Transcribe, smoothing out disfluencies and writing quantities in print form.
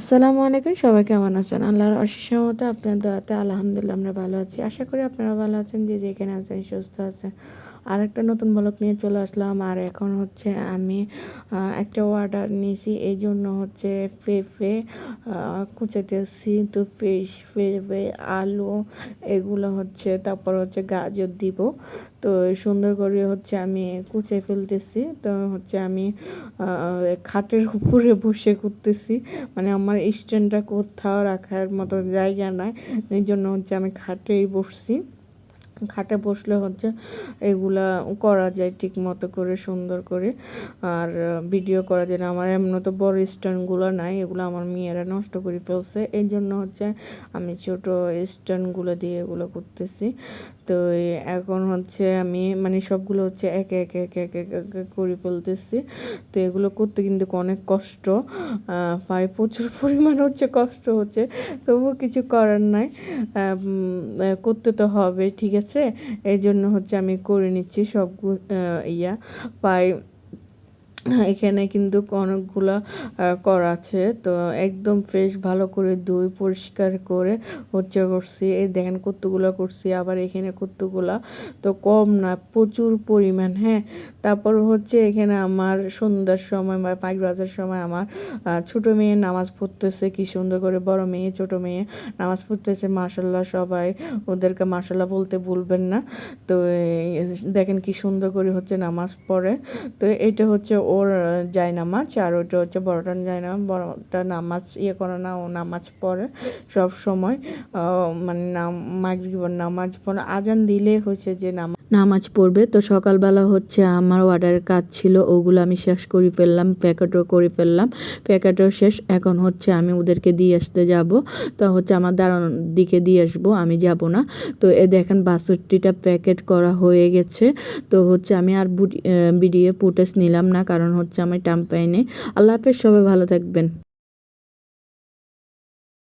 আসসালামু আলাইকুম, সবাই কেমন আছেন? আল্লাহর অশেষ রহমতে আপনার দোয়াতে আলহামদুলিল্লাহ আমরা ভালো আছি। আশা করি আপনারা ভালো আছেন, যে যেখানে আছেন সুস্থ আছেন। আর একটা নতুন ব্লগ নিয়ে চলে আসলাম। আর এখন হচ্ছে আমি একটা অর্ডার নিয়েছি, এই জন্য হচ্ছে পেঁপে কুচাইতেছি। তো পেঁপে আলু এগুলো হচ্ছে, তারপর হচ্ছে গাজর দিব। তো সুন্দর করে হচ্ছে আমি কুচাই ফেলতেছি। তো হচ্ছে আমি খাটের উপরে বসে করতেছি, মানে আমার স্ট্যান্ডটা কোথাও রাখার মতো জায়গা নাই, এই জন্য হচ্ছে আমি খাটেই বসছি। খাটে বসলে হচ্ছে এগুলা করা যায় ঠিক মতো করে, সুন্দর করে। আর ভিডিও করা যায় না, আমার এমন তো বড় স্ট্যান্ডগুলো নাই, এগুলো আমার মেয়েরা নষ্ট করে ফেলছে, এই জন্য হচ্ছে আমি ছোট স্ট্যান্ডগুলো দিয়ে এগুলো করতেছি। তো এখন হচ্ছে আমি মানে সবগুলো হচ্ছে একে একে একে একে একে করে ফেলতেছি। তো এগুলো করতে কিন্তু অনেক কষ্ট পাই, প্রচুর পরিমাণ হচ্ছে কষ্ট হচ্ছে, তবুও কিছু করার নাই, করতে তো হবে, ঠিক আছে। এই জন্য হচ্ছে আমি করে নিচ্ছি সব পাই। এখানে কিন্তু অনেকগুলো করা আছে, তো একদম ফ্রেশ ভালো করে ধুই পরিষ্কার করে হচ্ছে করছি। এই দেখেন কতগুলো করছি, আবার এখানে কতগুলা, তো কম না, প্রচুর পরিমাণ। হ্যাঁ, তারপর হচ্ছে এখানে আমার সন্ধ্যার সময় বা 5 বাজার সময় আমার ছোটো মেয়ে নামাজ পড়তেছে, কি সুন্দর করে, বড় মেয়ে ছোট মেয়ে নামাজ পড়তেছে। মাশাল্লাহ, সবাই ওদেরকে মাশাল্লাহ বলতে ভুলবেন না। তো দেখেন কি সুন্দর করে হচ্ছে নামাজ পড়ে। তো এটা হচ্ছে ওর জায়নামাজ, আর ওইটা হচ্ছে বড়টার জায়নামাজ। বড়টা নামাজ করে না, ও নামাজ পড়ে সব সময়, মানে মাগরিবের নামাজ পড়ে, আজান দিলে হচ্ছে যে নামাজ পড়বে। তো সকালবেলা হচ্ছে আমার অর্ডারের কাজ ছিল, ওগুলো আমি শেষ করে ফেললাম, প্যাকেটও করে ফেললাম, প্যাকেটও শেষ। এখন হচ্ছে আমি ওদেরকে দিয়ে আসতে যাব, তো হচ্ছে আমার দাঁড়ানোর দিকে দিয়ে আসবো, আমি যাব না। তো দেখেন 62টা প্যাকেট করা হয়ে গেছে। তো হচ্ছে আমি আর ভিডিও ফুটেজ নিলাম না, কারণ হচ্ছে আমি টাইম পাইনি। আল্লাহ হাফেজ, সবাই ভালো থাকবেন।